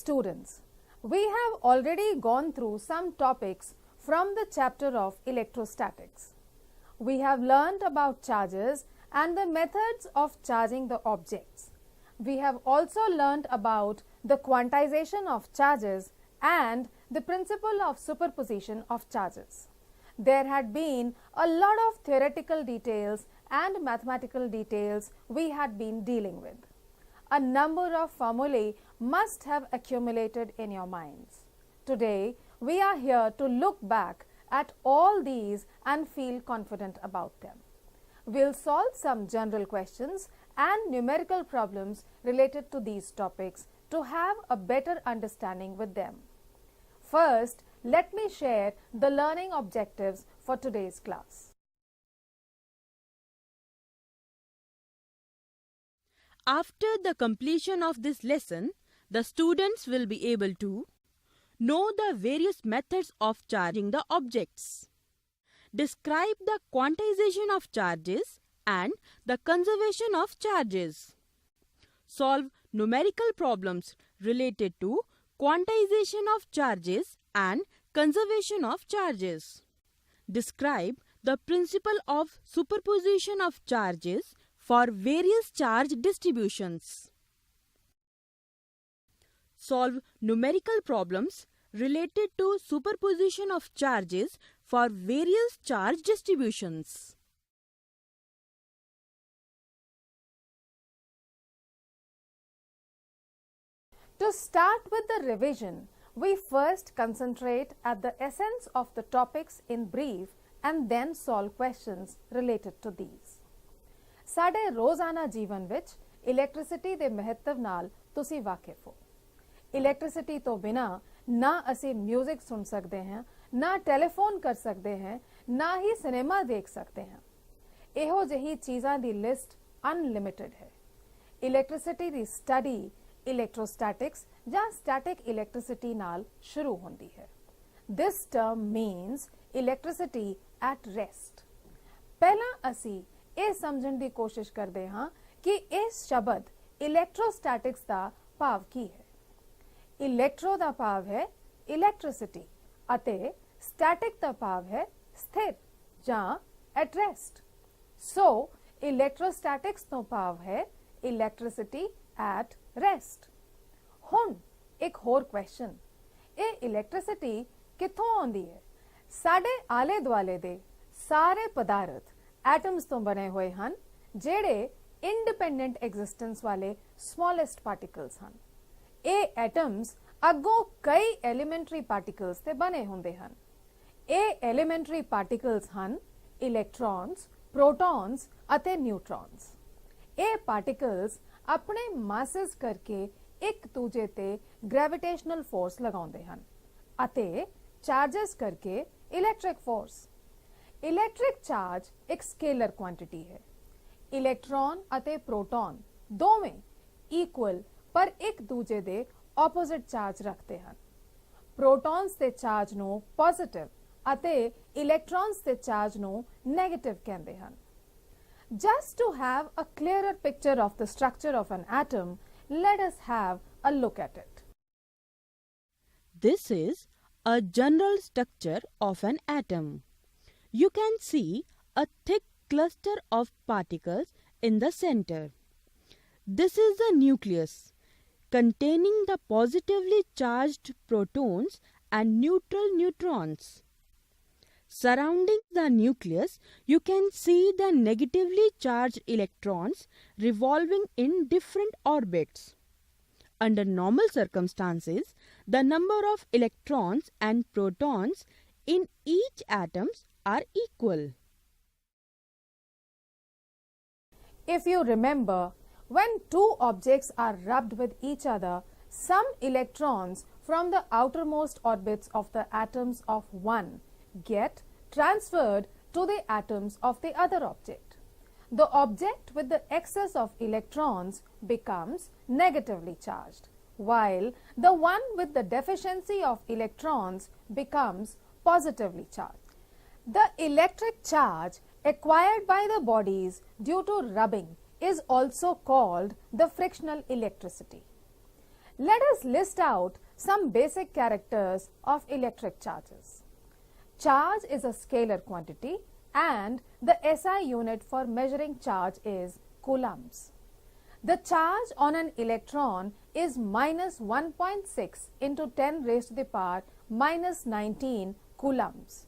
Students, we have already gone through some topics from the chapter of electrostatics. We have learned about charges and the methods of charging the objects. We have also learned about the quantization of charges and the principle of superposition of charges. There had been a lot of theoretical details and mathematical details we had been dealing with. A number of formulae must have accumulated in your minds. Today, we are here to look back at all these and feel confident about them. We'll solve some general questions and numerical problems related to these topics to have a better understanding with them. First, let me share the learning objectives for today's class. After the completion of this lesson, the students will be able to know the various methods of charging the objects, describe the quantization of charges and the conservation of charges, solve numerical problems related to quantization of charges and conservation of charges, describe the principle of superposition of charges for various charge distributions, solve numerical problems related to superposition of charges for various charge distributions. To start with the revision, we first concentrate at the essence of the topics in brief and then solve questions related to these. ਸਾਡੇ ਰੋਜ਼ਾਨਾ ਜੀਵਨ ਵਿੱਚ electricity ਦੇ ਮਹੱਤਵ ਨਾਲ ਤੁਸੀਂ ਵਾਕਿਫ ਹੋ। Electricity ਤੋਂ ਬਿਨਾ ਨਾ ਅਸੀਂ ਮਿਊਜ਼ਿਕ ਸੁਣ ਸਕਦੇ ਹਾਂ, ਨਾ ਟੈਲੀਫੋਨ ਕਰ ਸਕਦੇ ਹਾਂ, ਨਾ ਹੀ ਸਿਨੇਮਾ ਦੇਖ ਸਕਦੇ ਹਾਂ। ਇਹੋ ਜਿਹੀ ਚੀਜ਼ਾਂ ਦੀ ਲਿਸਟ ਅਨਲਿਮਿਟਿਡ ਹੈ। ਇਲੈਕਟ੍ਰਿਸਿਟੀ ਦੀ ਸਟੱਡੀ ਇਲੈਕਟ੍ਰੋਸਟੈਟਿਕਸ ਜਾਂ ਸਟੈਟਿਕ ਇਲੈਕਟ੍ਰਿਸਿਟੀ ਨਾਲ ਸ਼ੁਰੂ ਹੁੰਦੀ ਹੈ। This term means electricity at rest. ਪਹਿਲਾਂ ਅਸੀਂ ਇਹ ਸਮਝਣ ਦੀ ਕੋਸ਼ਿਸ਼ ਕਰਦੇ ਹਾਂ ਕਿ ਇਸ ਸ਼ਬਦ ਇਲੈਕਟ੍ਰੋਸਟੈਟਿਕਸ ਦਾ ਭਾਵ ਕੀ ਹੈ। ਇਲੈਕਟ੍ਰੋ ਦਾ ਭਾਵ ਹੈ ਇਲੈਕਟ੍ਰਿਸਿਟੀ ਅਤੇ ਸਟੈਟਿਕ ਦਾ ਭਾਵ ਹੈ ਸਥਿਰ ਜਾਂ ਐਟ ਰੈਸਟ। ਸੋ ਇਲੈਕਟ੍ਰੋਸਟੈਟਿਕਸ ਤੋਂ ਭਾਵ ਹੈ ਇਲੈਕਟ੍ਰਿਸਿਟੀ ਐਟ ਰੈਸਟ। ਹੁਣ ਇੱਕ ਹੋਰ ਕੁਐਸਚਨ, ਇਹ ਇਲੈਕਟ੍ਰਿਸਿਟੀ ਕਿੱਥੋਂ ਆਉਂਦੀ ਹੈ? ਸਾਡੇ ਆਲੇ ਦੁਆਲੇ ਦੇ ਸਾਰੇ ਪਦਾਰਥ ਐਟਮਸ ਤੋਂ ਬਣੇ ਹੋਏ ਹਨ ਜਿਹੜੇ ਇੰਡੀਪੈਂਡੈਂਟ ਐਗਜ਼ਿਸਟੈਂਸ ਵਾਲੇ ਸਮੋਲੈਸਟ ਪਾਰਟੀਕਲਸ ਹਨ। ਇਹ ਐਟਮਸ ਅੱਗੋਂ ਕਈ ਐਲੀਮੈਂਟਰੀ ਪਾਰਟੀਕਲਸ ਤੇ ਬਣੇ ਹੁੰਦੇ ਹਨ। ਇਹ ਐਲੀਮੈਂਟਰੀ ਪਾਰਟੀਕਲਸ ਹਨ ਇਲੈਕਟ੍ਰੋਨਸ, ਪ੍ਰੋਟੋਨਸ ਅਤੇ ਨਿਊਟਰੋਨਸ। ਇਹ ਪਾਰਟੀਕਲਸ ਆਪਣੇ ਮਾਸਸ ਕਰਕੇ ਇੱਕ ਦੂਜੇ ਤੇ ਗ੍ਰੈਵਿਟੇਸ਼ਨਲ ਫੋਰਸ ਲਗਾਉਂਦੇ ਹਨ ਅਤੇ ਚਾਰजेस ਕਰਕੇ ਇਲੈਕਟ੍ਰਿਕ ਫੋਰਸ। ਇਲੈਕਟ੍ਰਿਕ ਚਾਰਜ ਇੱਕ ਸਕੇਲਰ ਕੁਆਂਟਿਟੀ ਹੈ। ਇਲੈਕਟ੍ਰੋਨ ਅਤੇ ਪ੍ਰੋਟੋਨ ਦੋਵੇਂ ਇਕੁਅਲ ਪਰ ਇੱਕ ਦੂਜੇ ਦੇ ਆਪੋਜ਼ਿਟ ਚਾਰਜ ਰੱਖਦੇ ਹਨ। ਪ੍ਰੋਟੋਨਸ ਦੇ ਚਾਰਜ ਨੂੰ ਪੋਜ਼ਿਟਿਵ ਅਤੇ ਇਲੈਕਟ੍ਰੋਨਸ ਦੇ ਚਾਰਜ ਨੂੰ ਨੈਗੇਟਿਵ ਕਹਿੰਦੇ ਹਨ। Just to have a clearer picture of the structure of an atom, let us have a look at it. This is a general structure of an atom. You can see a thick cluster of particles in the center. This is the nucleus containing the positively charged protons and neutral neutrons. Surrounding the nucleus, you can see the negatively charged electrons revolving in different orbits. Under normal circumstances, the number of electrons and protons in each atom are equal. If you remember, when two objects are rubbed with each other, some electrons from the outermost orbits of the atoms of one get transferred to the atoms of the other object. The object with the excess of electrons becomes negatively charged, while the one with the deficiency of electrons becomes positively charged. The electric charge acquired by the bodies due to rubbing is also called the frictional electricity. Let us list out some basic characters of electric charges. Charge is a scalar quantity and the SI unit for measuring charge is coulombs. The charge on an electron is minus 1.6 into 10 raised to the power minus 19 coulombs.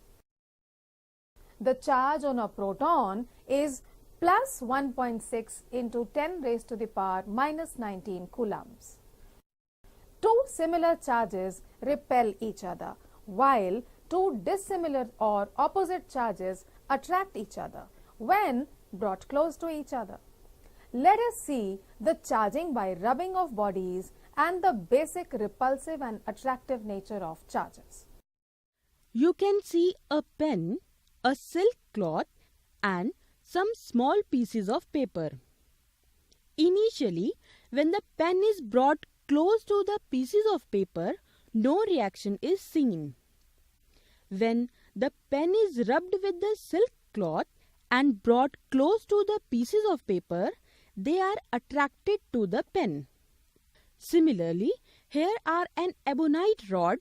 The charge on a proton is plus 1.6 into 10 raised to the power minus 19 coulombs. Two similar charges repel each other, while two dissimilar or opposite charges attract each other when brought close to each other. Let us see the charging by rubbing of bodies and the basic repulsive and attractive nature of charges. You can see a pen, a silk cloth and some small pieces of paper. Initially, when the pen is brought close to the pieces of paper, no reaction is seen. When the pen is rubbed with the silk cloth and brought close to the pieces of paper, they are attracted to the pen. Similarly, here are an ebonite rod,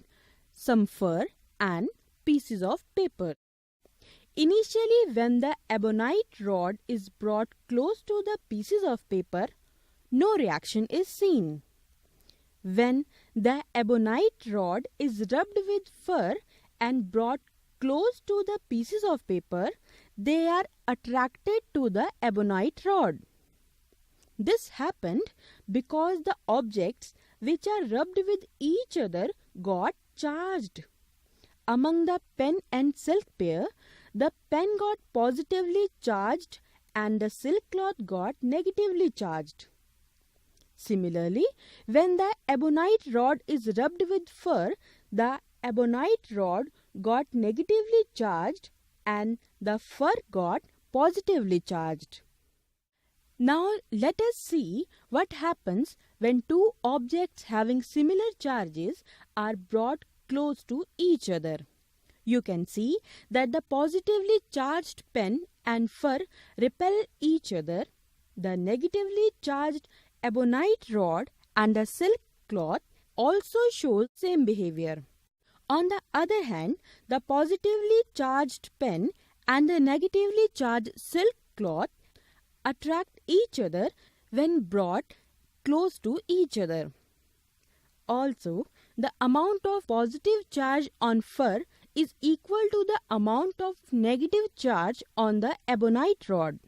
some fur and pieces of paper. Initially, when the ebonite rod is brought close to the pieces of paper, no reaction is seen. When the ebonite rod is rubbed with fur and brought close to the pieces of paper, they are attracted to the ebonite rod. This happened because the objects which are rubbed with each other got charged. Among the pen and silk pair, the pen got positively charged and the silk cloth got negatively charged. Similarly, when the ebonite rod is rubbed with fur, the ebonite rod got negatively charged and the fur got positively charged. Now let us see what happens when two objects having similar charges are brought close to each other. You can see that the positively charged pen and fur repel each other. The negatively charged ebonite rod and the silk cloth also show same behavior. On the other hand, the positively charged pen and the negatively charged silk cloth attract each other when brought close to each other. Also, the amount of positive charge on fur is equal to the amount of negative charge on the ebonite rod.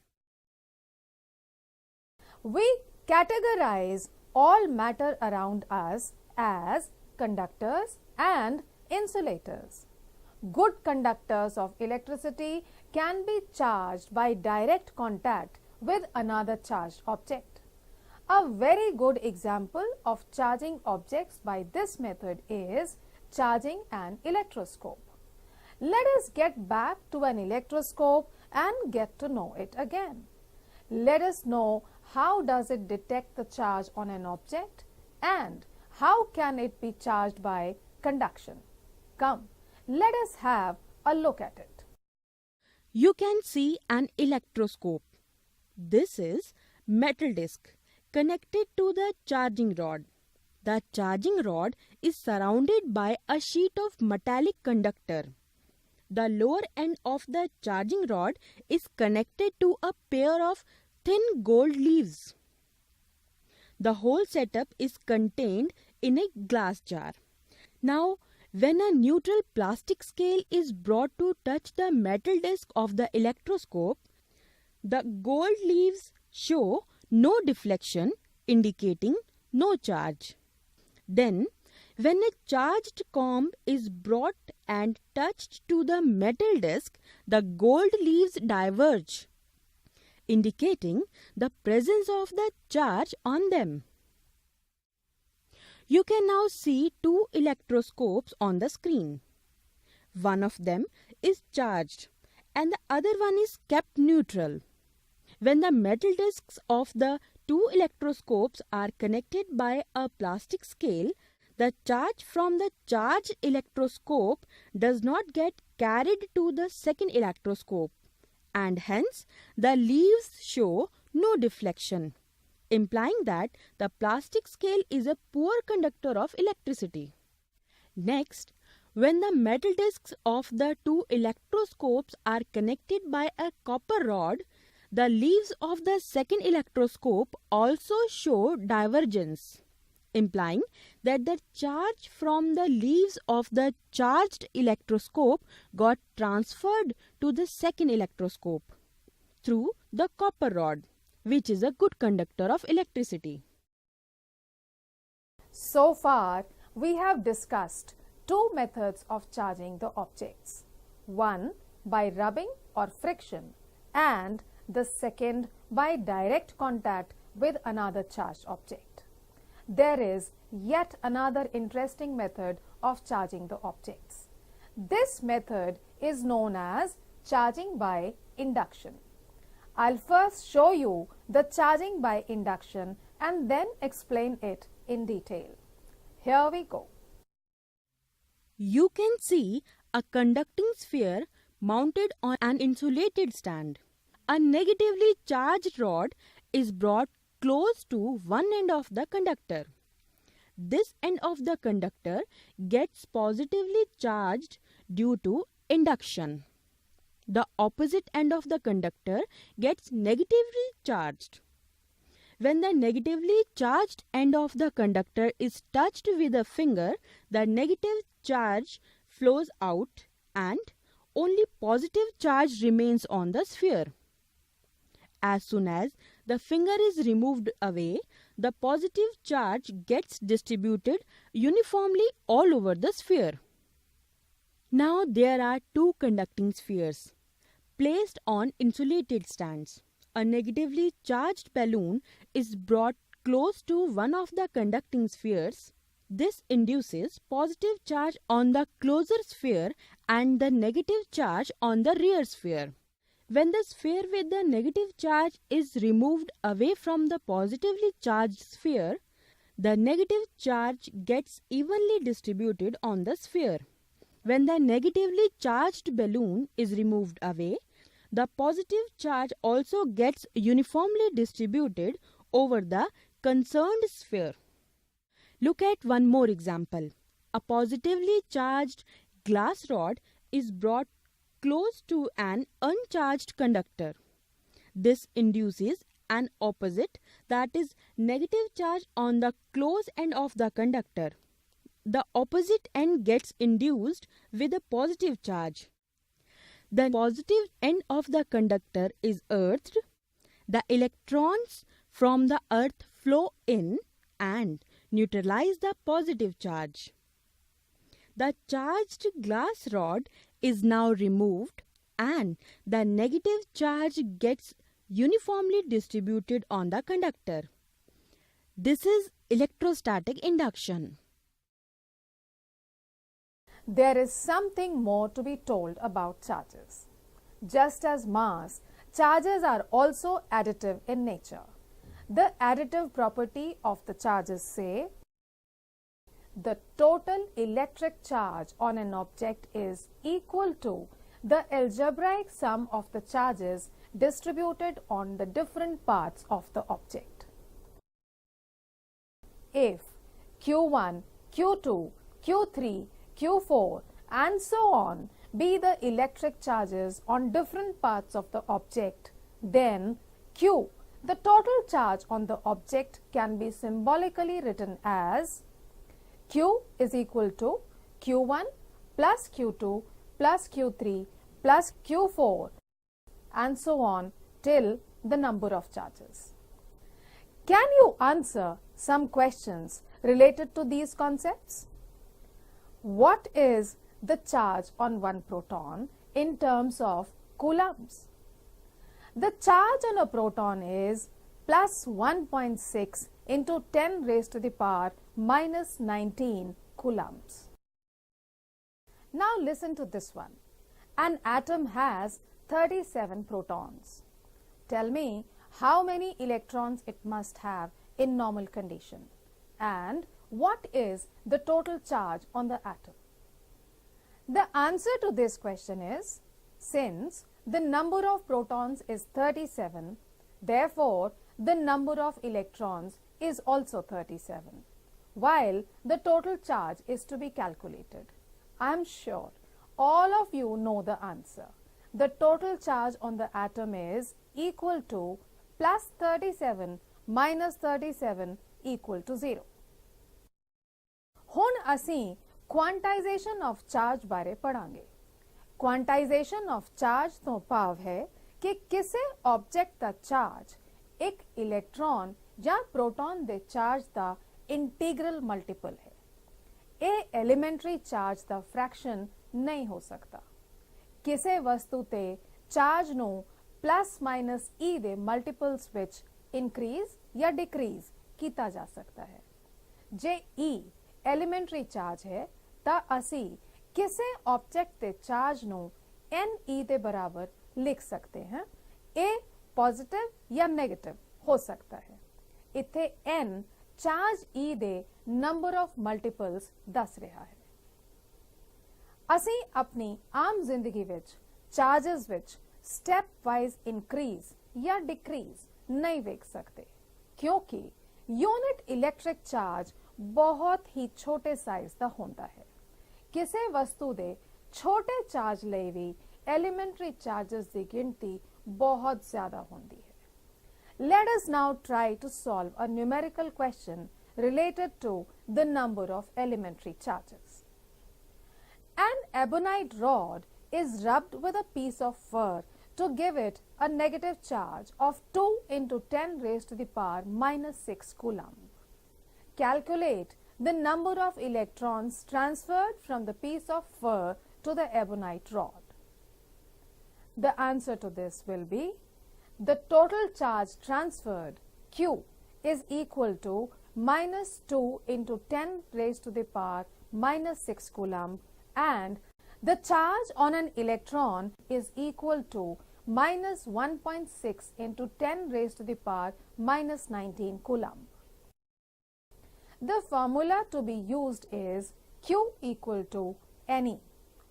We categorize all matter around us as conductors and insulators. Good conductors of electricity can be charged by direct contact with another charged object. A very good example of charging objects by this method is charging an electroscope. Let us get back to an electroscope and get to know it again. Let us know how does it detect the charge on an object and how can it be charged by conduction. Come, let us have a look at it. You can see an electroscope. This is metal disc connected to the charging rod. The charging rod is surrounded by a sheet of metallic conductor. The lower end of the charging rod is connected to a pair of thin gold leaves. The whole setup is contained in a glass jar. Now, when a neutral plastic scale is brought to touch the metal disc of the electroscope, the gold leaves show no deflection, indicating no charge. Then, when a charged comb is brought and touched to the metal disc, the gold leaves diverge, indicating the presence of the charge on them. You can now see two electroscopes on the screen. One of them is charged and the other one is kept neutral. When the metal discs of the two electroscopes are connected by a plastic scale, the charge from the charged electroscope does not get carried to the second electroscope, and hence the leaves show no deflection. implying that the plastic scale is a poor conductor of electricity. Next, when the metal discs of the two electroscopes are connected by a copper rod, the leaves of the second electroscope also show divergence, implying that the charge from the leaves of the charged electroscope got transferred to the second electroscope through the copper rod, which is a good conductor of electricity. So far, we have discussed two methods of charging the objects. One by rubbing or friction, and the second by direct contact with another charged object. There is yet another interesting method of charging the objects. This method is known as charging by induction. I'll first show you the charging by induction and then explain it in detail. Here we go. You can see a conducting sphere mounted on an insulated stand. A negatively charged rod is brought close to one end of the conductor. This end of the conductor gets positively charged due to induction. The opposite end of the conductor gets negatively charged. When the negatively charged end of the conductor is touched with a finger, the negative charge flows out and only positive charge remains on the sphere. As soon as the finger is removed away, the positive charge gets distributed uniformly all over the sphere. Now there are two conducting spheres placed on insulated stands. A negatively charged balloon is brought close to one of the conducting spheres. This induces positive charge on the closer sphere and the negative charge on the rear sphere. When the sphere with the negative charge is removed away from the positively charged sphere, the negative charge gets evenly distributed on the sphere. When the negatively charged balloon is removed away, the positive charge also gets uniformly distributed over the concerned sphere. Look at one more example. A positively charged glass rod is brought close to an uncharged conductor. This induces an opposite, that is negative charge on the close end of the conductor. The opposite end gets induced with a positive charge. The positive end of the conductor is earthed. The electrons from the earth flow in and neutralize the positive charge. The charged glass rod is now removed and the negative charge gets uniformly distributed on the conductor. This is electrostatic induction. There is something more to be told about charges. Just as mass, charges are also additive in nature. The additive property of the charges say the total electric charge on an object is equal to the algebraic sum of the charges distributed on the different parts of the object. If Q1, Q2, Q3, Q4 and so on be the electric charges on different parts of the object, then Q, the total charge on the object, can be symbolically written as Q is equal to Q1 plus Q2 plus Q3 plus Q4 and so on till the number of charges. Can you answer some questions related to these concepts? What is the charge on one proton in terms of coulombs? The charge on a proton is plus 1.6 into 10 raised to the power minus 19 coulombs. Now listen to this one. An atom has 37 protons. Tell me how many electrons it must have in normal condition and what is the total charge on the atom. The answer to this question is, since the number of protons is 37, therefore the number of electrons is also 37, while the total charge is to be calculated. I am sure all of you know the answer. The total charge on the atom is equal to plus 37 minus 37 equal to 0. ਹੁਣ ਅਸੀਂ quantization of charge ਬਾਰੇ ਪੜਾਂਗੇ। Quantization of charge ਤੋਂ ਭਾਵ ਹੈ ਕਿ ਕਿਸੇ object ਦਾ charge ਇੱਕ electron ਜਾਂ ਪ੍ਰੋਟੋਨ ਦੇ ਚਾਰਜ ਦਾ ਇੰਟੀਗਰਲ ਮਲਟੀਪਲ ਹੈ। ਇਹ ਐਲੀਮੈਂਟਰੀ ਚਾਰਜ ਦਾ ਫ੍ਰੈਕਸ਼ਨ ਨਹੀਂ ਹੋ ਸਕਦਾ। ਕਿਸੇ ਵਸਤੂ ਤੇ ਚਾਰਜ ਨੂੰ ਪਲੱਸ ਮਾਈਨਸ E ਦੇ ਮਲਟੀਪਲਸ ਵਿੱਚ ਇਨਕਰੀਜ਼ ਜਾਂ ਡਿਕਰੀਜ਼ ਕੀਤਾ ਜਾ ਸਕਦਾ ਹੈ। ਜੇ E ਐਲੀਮੈਂਟਰੀ ਚਾਰਜ ਹੈ ਤਾਂ ਅਸੀਂ ਕਿਸੇ ਆਬਜੈਕਟ ਦੇ ਚਾਰਜ ਨੂੰ NE ਦੇ ਬਰਾबर ਲਿਖ सकते हैं। A पॉजिटिव या नेगेटिव हो सकता है। इत्थे N चार्ज E दे नंबर ऑफ मल्टीपल्स दस रहा है। असी अपनी आम जिंदगी विच चार्जेस विच स्टेप वाइज इंक्रीज या डिक्रीज नहीं वेख सकते, क्योंकि यूनिट इलैक्ट्रिक चार्ज बहुत ही छोटे साइज का होता है। किसी वस्तु दे छोटे चार्ज लई भी एलिमेंटरी चार्जेस की गिनती बहुत ज्यादा होती है। Let us now try to solve a numerical question related to the number of elementary charges. An ebonite rod is rubbed with a piece of fur to give it a negative charge of 2 into 10 raised to the power minus 6 Coulomb. Calculate the number of electrons transferred from the piece of fur to the ebonite rod. The answer to this will be the total charge transferred Q is equal to minus 2 into 10 raised to the power minus 6 Coulomb, and the charge on an electron is equal to minus 1.6 into 10 raised to the power minus 19 Coulomb. The formula to be used is Q equal to NE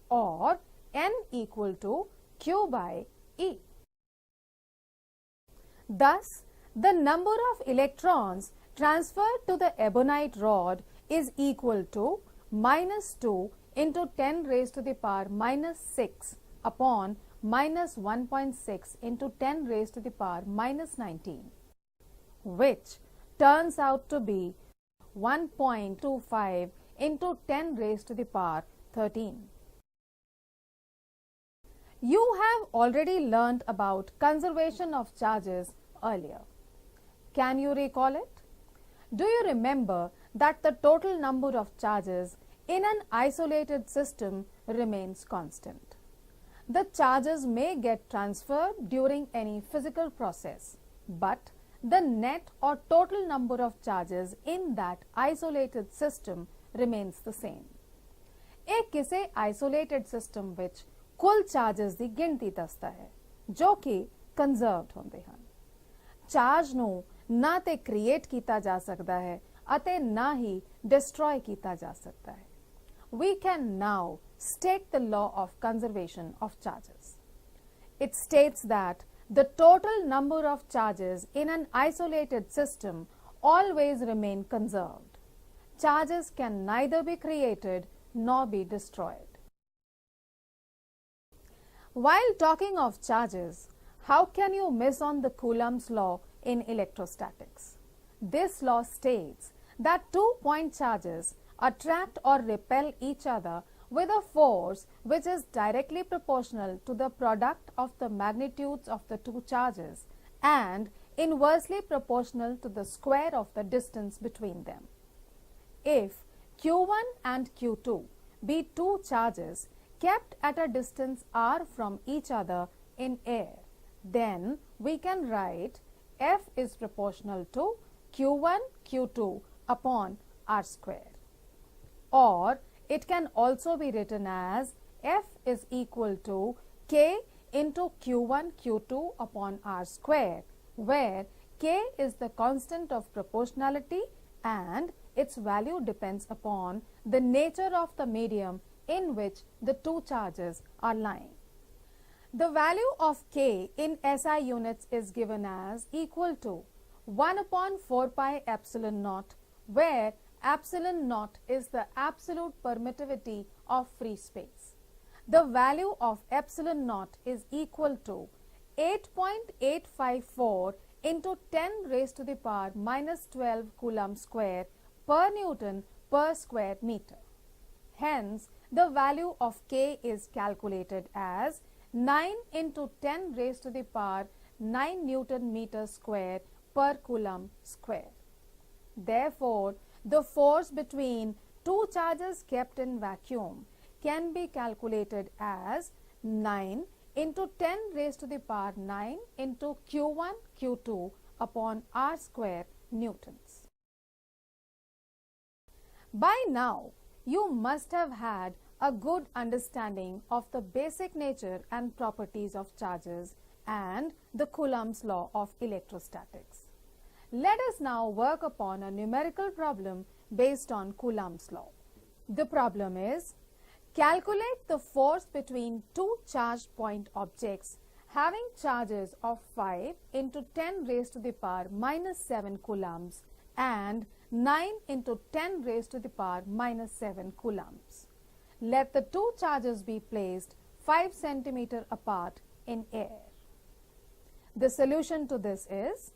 or N equal to Q by E. Thus, the number of electrons transferred to the ebonite rod is equal to minus 2 into 10 raised to the power minus 6 upon minus 1.6 into 10 raised to the power minus 19, which turns out to be 1.25 into 10 raised to the power 13. You have already learned about conservation of charges earlier. Can you recall it? Do you remember that the total number of charges in an isolated system remains constant? The charges may get transferred during any physical process, but the net or total number of charges in that isolated system remains the same. एक किसी isolated system which कुल charges की गिनती दसता है जो कि conserved होंदे हैं। चार्ज नू ना ते क्रिएट किया जा सकता है अते ना ही डिस्ट्रॉय किया जा सकता है। We can now state the law of conservation of charges. It states that the total number of charges in an isolated system always remain conserved. Charges can neither be created nor be destroyed. While talking of charges, how can you miss on the Coulomb's law in electrostatics? This law states that 2-point charges attract or repel each other with a force which is directly proportional to the product of the magnitudes of the two charges and inversely proportional to the square of the distance between them. If Q1 and Q2 be two charges kept at a distance r from each other in air, then we can write F is proportional to Q1 Q2 upon r square. Or it can also be written as F is equal to K into Q1 Q2 upon r square, where K is the constant of proportionality and its value depends upon the nature of the medium in which the two charges are lying. The value of K in SI units is given as equal to 1 upon 4 pi epsilon naught, where epsilon naught is the absolute permittivity of free space. The value of epsilon naught is equal to 8.854 into 10 raised to the power minus 12 Coulomb square per Newton per square meter. Hence, the value of K is calculated as 9 into 10 raised to the power 9 Newton meter square per Coulomb square. Therefore, the force between two charges kept in vacuum can be calculated as 9 into 10 raised to the power 9 into Q1 Q2 upon R square newtons. By now, you must have had a good understanding of the basic nature and properties of charges and the Coulomb's law of electrostatics. Let us now work upon a numerical problem based on Coulomb's law. The problem is, calculate the force between two charged point objects having charges of 5 into 10 raised to the power minus 7 coulombs and 9 into 10 raised to the power minus 7 coulombs. Let the two charges be placed 5 centimeter apart in air. The solution to this is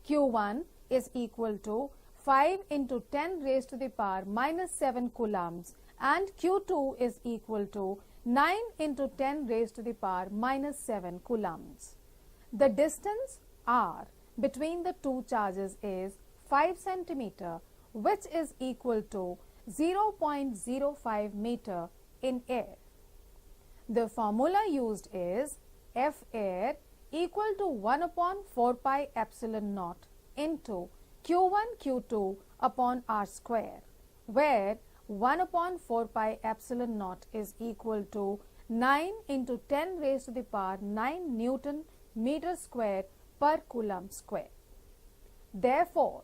Q1 is equal to 5 into 10 raised to the power minus 7 coulombs and Q2 is equal to 9 into 10 raised to the power minus 7 coulombs. The distance r between the two charges is 5 centimeter, which is equal to 0.05 meter in air. The formula used is F air equal to 1 upon 4 pi epsilon naught into Q1 Q2 upon R square, where 1 upon 4 pi epsilon naught is equal to 9 into 10 raised to the power 9 Newton meter square per Coulomb square. Therefore,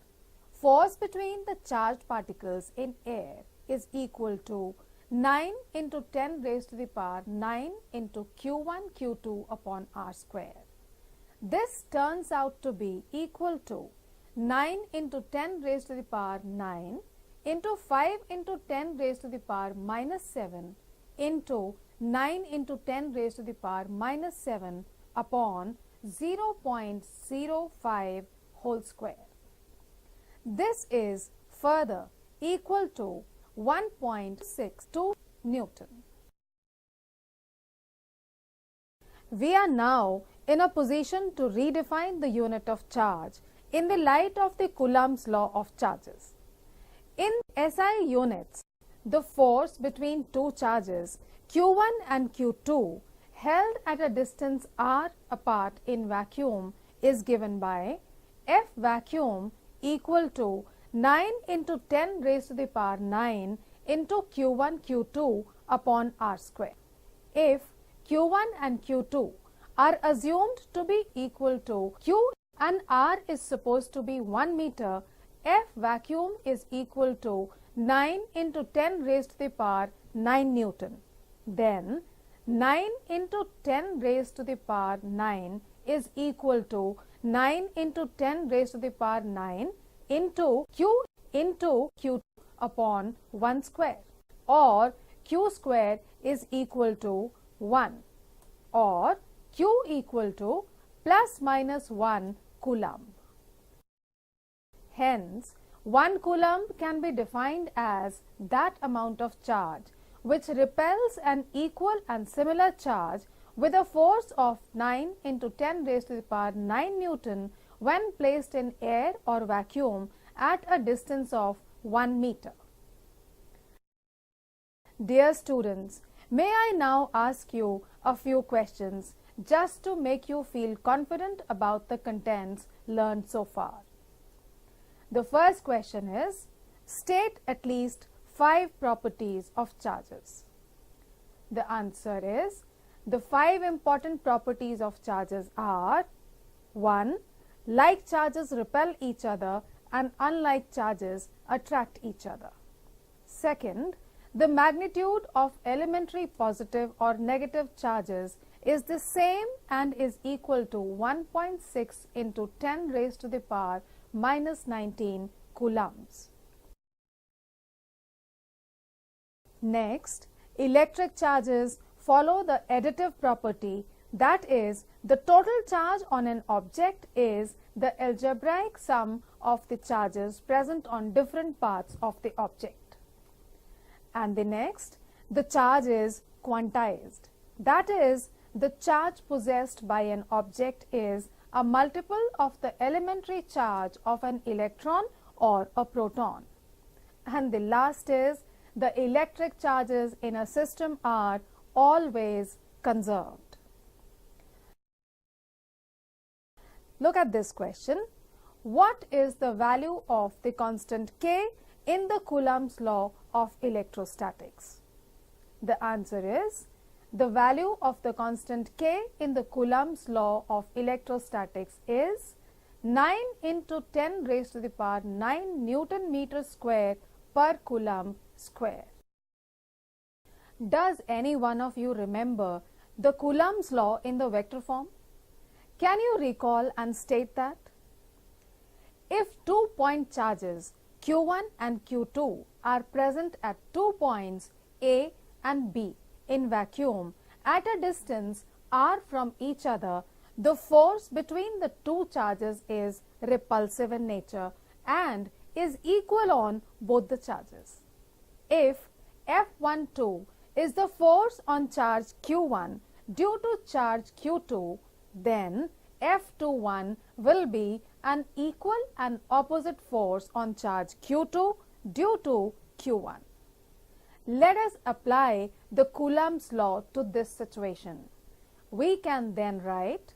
force between the charged particles in air is equal to 9 into 10 raised to the power 9 into Q1 Q2 upon R square. This turns out to be equal to 9 into 10 raised to the power 9 into 5 into 10 raised to the power minus 7 into 9 into 10 raised to the power minus 7 upon 0.05 whole square. This is further equal to 1.62 Newton. We are now in a position to redefine the unit of charge in the light of the Coulomb's law of charges. In SI units, the force between two charges Q1 and Q2 held at a distance r apart in vacuum is given by F vacuum equal to 9 into 10 raised to the power 9 into Q1 Q2 upon R square. If Q1 and Q2 are assumed to be equal to Q and R is supposed to be 1 meter, F vacuum is equal to 9 into 10 raised to the power 9 Newton. Then 9 into 10 raised to the power 9 is equal to 9 into 10 raised to the power 9 into Q into Q upon 1 square, or Q square is equal to 1, or Q equal to plus minus 1 Coulomb. Hence, 1 Coulomb can be defined as that amount of charge which repels an equal and similar charge with a force of 9 into 10 raised to the power 9 Newton when placed in air or vacuum at a distance of 1 meter. Dear students, may I now ask you a few questions just to make you feel confident about the contents learned so far. The first question is, state at least 5 properties of charges. The answer is, the 5 important properties of charges are: 1. Like charges repel each other and unlike charges attract each other. Second, the magnitude of elementary positive or negative charges is the same and is equal to 1.6 into 10 raised to the power minus 19 coulombs. Next, electric charges follow the additive property, that is, the total charge on an object is the algebraic sum of the charges present on different parts of the object. And the next, the charge is quantized, that is, the charge possessed by an object is a multiple of the elementary charge of an electron or a proton. And the last is, the electric charges in a system are always conserved. Look at this question. What is the value of the constant K in the Coulomb's law of electrostatics? The answer is, the value of the constant K in the Coulomb's law of electrostatics is 9 into 10 raised to the power 9 Newton meter square per Coulomb square. Does any one of you remember the Coulomb's law in the vector form? Can you recall and state that? If 2 point charges Q1 and Q2 are present at 2 points A and B in vacuum at a distance r from each other, the force between the two charges is repulsive in nature and is equal on both the charges. If F12 is the force on charge Q1 due to charge Q2, then F21 will be an equal and opposite force on charge Q2 due to Q1. Let us apply the Coulomb's law to this situation. We can then write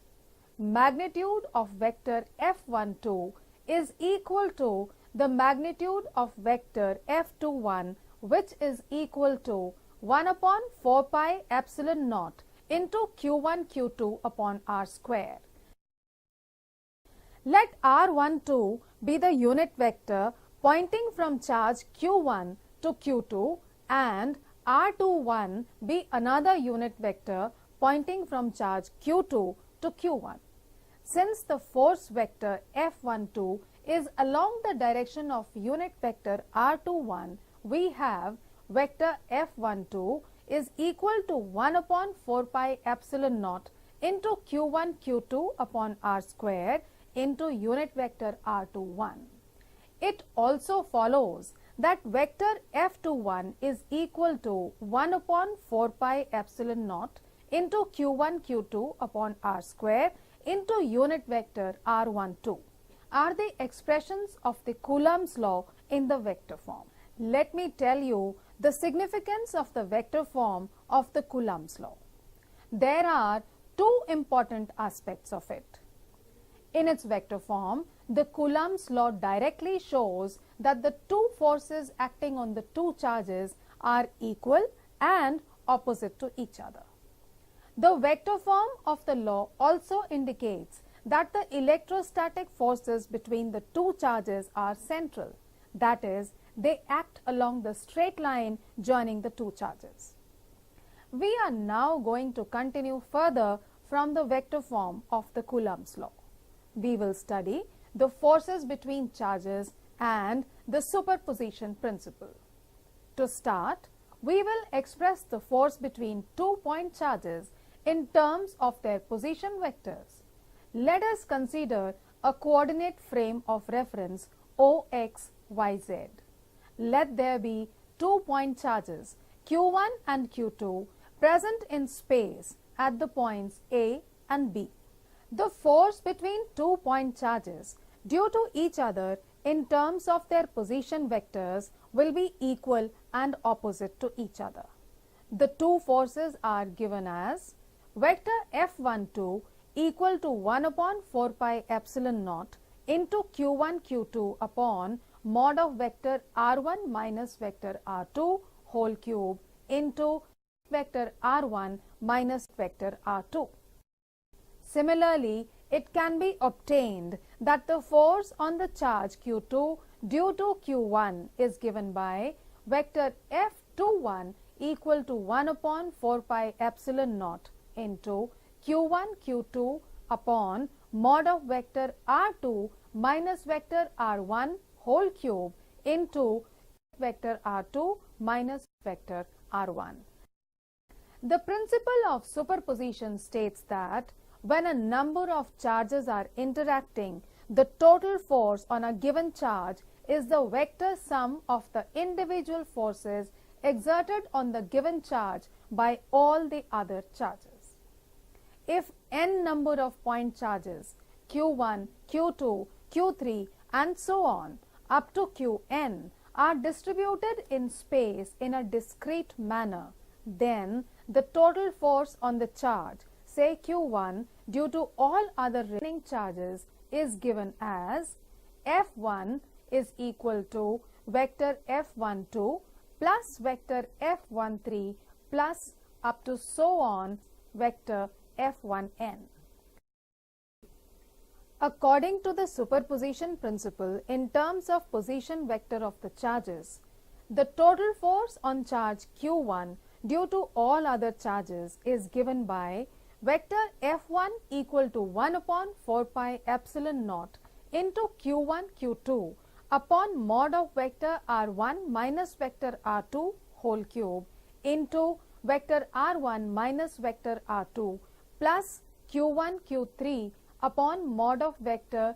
magnitude of vector F12 is equal to the magnitude of vector F21, which is equal to 1 upon 4 pi epsilon naught into Q1 Q2 upon R square. Let R12 be the unit vector pointing from charge Q1 to Q2 and R21 be another unit vector pointing from charge Q2 to Q1. Since the force vector F12 is along the direction of unit vector R21, we have vector F12 is equal to 1 upon 4 pi epsilon naught into Q1 Q2 upon R square into unit vector R21. It also follows that vector F21 is equal to 1 upon 4 pi epsilon naught into Q1 Q2 upon R square into unit vector R12 are the expressions of the Coulomb's law in the vector form. Let me tell you the significance of the vector form of the Coulomb's law. There are two important aspects of it. In its vector form, the Coulomb's law directly shows that the two forces acting on the two charges are equal and opposite to each other. The vector form of the law also indicates that the electrostatic forces between the two charges are central, that is, they act along the straight line joining the two charges. We are now going to continue further from the vector form of the Coulomb's law. We will study the forces between charges and the superposition principle. To start, we will express the force between 2 point charges in terms of their position vectors. Let us consider a coordinate frame of reference OX, YZ. Let there be 2 point charges Q1 and Q2 present in space at the points A and B. The force between 2 point charges due to each other in terms of their position vectors will be equal and opposite to each other. The two forces are given as vector F12 equal to 1 upon 4 pi epsilon naught into Q1 Q2 upon mod of vector R1 minus vector R2 whole cube into vector R1 minus vector R2. Similarly, it can be obtained that the force on the charge Q2 due to Q1 is given by vector F21 equal to 1 upon 4 pi epsilon naught into Q1 Q2 upon mod of vector R2 minus vector r1 whole cube into vector r2 minus vector r1. The principle of superposition states that when a number of charges are interacting, the total force on a given charge is the vector sum of the individual forces exerted on the given charge by all the other charges. If n number of point charges q1, q2, q3 and so on up to qn are distributed in space in a discrete manner, then the total force on the charge, say q1, due to all other remaining charges is given as F1 is equal to vector F12 plus vector F13 plus up to so on vector F1n. According to the superposition principle in terms of position vector of the charges, the total force on charge q1 due to all other charges is given by vector F1 equal to 1 upon 4 pi epsilon naught into q1 q2 upon mod of vector r1 minus vector r2 whole cube into vector r1 minus vector r2 plus q1 q3 upon mod of vector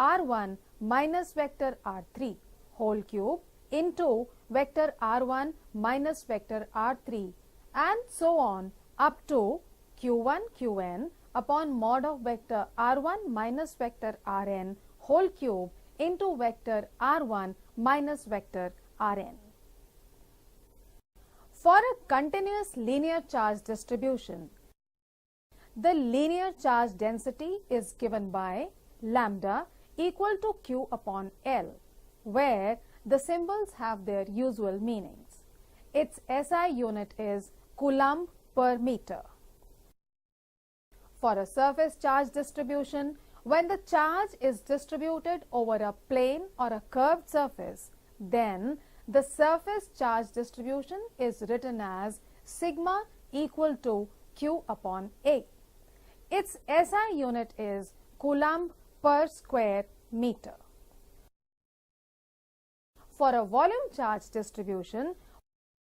r1 minus vector r3 whole cube into vector r1 minus vector r3 and so on up to q1 qn upon mod of vector r1 minus vector rn whole cube into vector r1 minus vector rn. For a continuous linear charge distribution, the linear charge density is given by lambda equal to q upon L, where the symbols have their usual meanings. Its SI unit is Coulomb per meter. For a surface charge distribution, when the charge is distributed over a plane or a curved surface, then the surface charge distribution is written as sigma equal to q upon A. Its SI unit is Coulomb per square meter. For a volume charge distribution,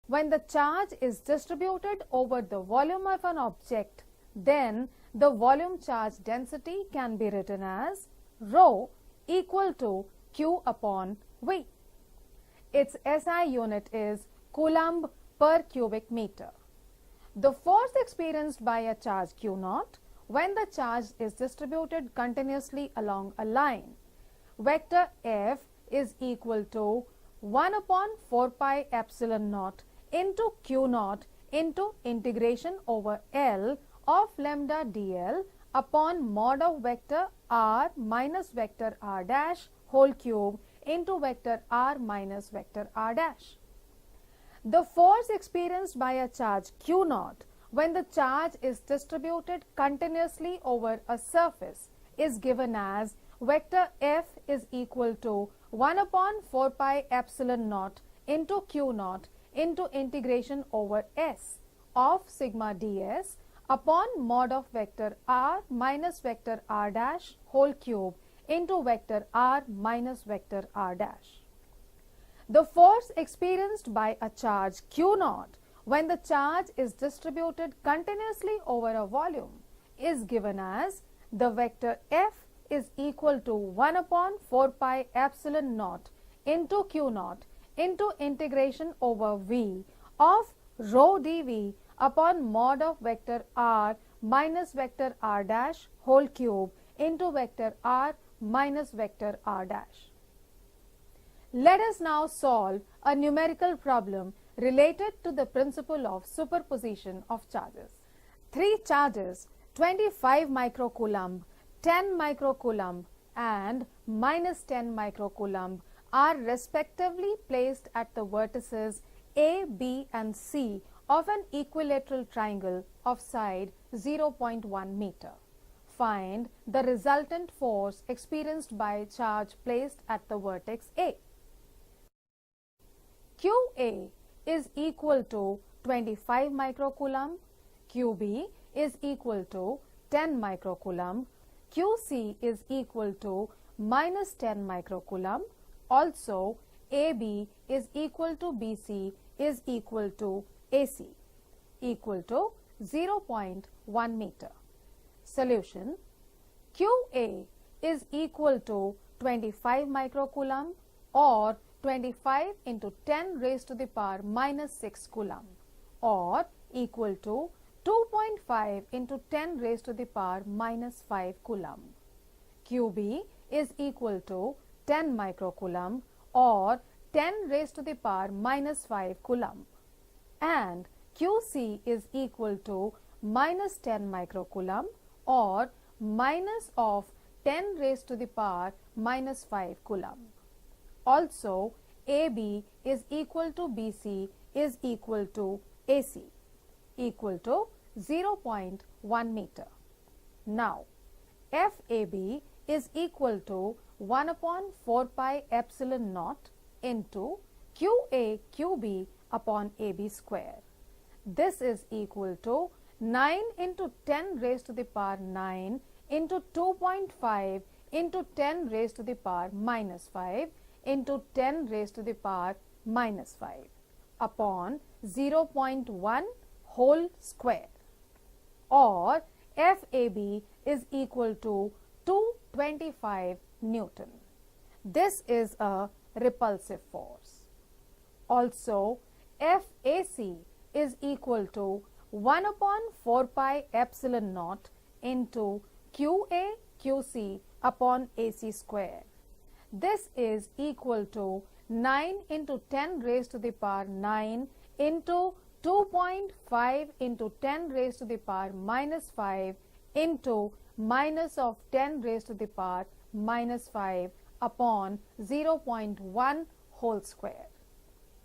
when the charge is distributed over the volume of an object, then the volume charge density can be written as rho equal to q upon V. Its SI unit is Coulomb per cubic meter. The force experienced by a charge q naught when the charge is distributed continuously along a line, vector F is equal to 1 upon 4 pi epsilon naught into q naught into integration over L of lambda dl upon mod of vector r minus vector r dash whole cube into vector r minus vector r dash. The force experienced by a charge q naught when the charge is distributed continuously over a surface is given as vector F is equal to 1 upon 4 pi epsilon naught into q naught into integration over S of sigma ds upon mod of vector r minus vector r dash whole cube into vector r minus vector r dash. The force experienced by a charge q naught when the charge is distributed continuously over a volume is given as the vector F is equal to 1 upon 4 pi epsilon naught into q naught into integration over V of rho dV upon mod of vector r minus vector r dash whole cube into vector r minus vector r dash. Let us now solve a numerical problem related to the principle of superposition of charges. Three charges 25 microcoulomb, 10 microcoulomb and minus 10 microcoulomb are respectively placed at the vertices A, B and C of an equilateral triangle of side 0.1 meter. Find the resultant force experienced by a charge placed at the vertex A. QA is equal to 25 microcoulomb, QB is equal to 10 microcoulomb, QC is equal to minus 10 microcoulomb. Also, AB is equal to BC is equal to AC equal to 0.1 meter. Solution: QA is equal to 25 microcoulomb or 25 into 10 raised to the power minus 6 coulomb, or equal to 2.5 into 10 raised to the power minus 5 coulomb. QB is equal to 10 microcoulomb or 10 raised to the power minus 5 coulomb, and QC is equal to minus 10 microcoulomb or minus of 10 raised to the power minus 5 coulomb. Also, AB is equal to BC is equal to AC equal to 0.1 meter. Now, FAB is equal to 1 upon 4 pi epsilon naught into QA QB upon AB square. This is equal to 9 into 10 raised to the power 9 into 2.5 into 10 raised to the power minus 5 into 10 raised to the power minus 5 upon 0.1 whole square, or FAB is equal to 225 Newton. This is a repulsive force. Also, FAC is equal to 1 upon 4 pi epsilon naught into QA QC upon AC square. This is equal to 9 into 10 raised to the power 9 into 2.5 into 10 raised to the power minus 5 into minus of 10 raised to the power minus 5 upon 0.1 whole square.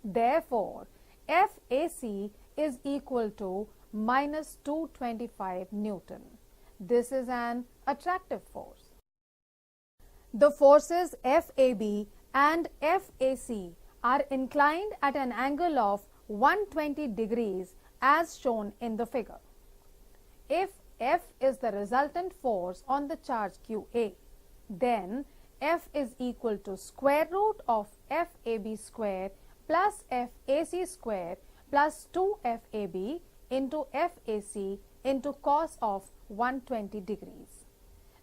Therefore, FAC is equal to minus 225 Newton. This is an attractive force. The forces FAB and FAC are inclined at an angle of 120 degrees as shown in the figure. If F is the resultant force on the charge QA, then F is equal to square root of FAB square plus FAC square plus 2FAB into FAC into cos of 120 degrees.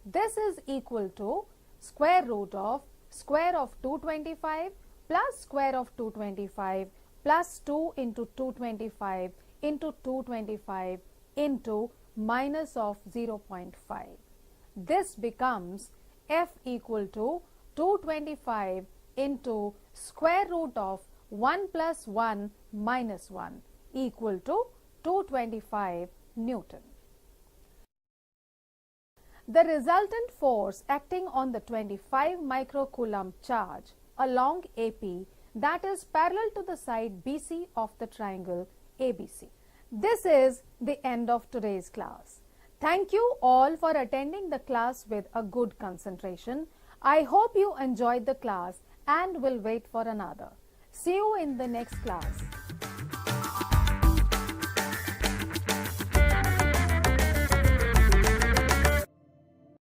This is equal to square root of square of 225 plus square of 225 plus 2 into 225 into 225 into minus of 0.5. This becomes F equal to 225 into square root of 1 plus 1 minus 1 equal to 225 Newton. The resultant force acting on the 25 microcoulomb charge along AP, that is parallel to the side BC of the triangle ABC. This is the end of today's class. Thank you all for attending the class with a good concentration. I hope you enjoyed the class and will wait for another. See you in the next class.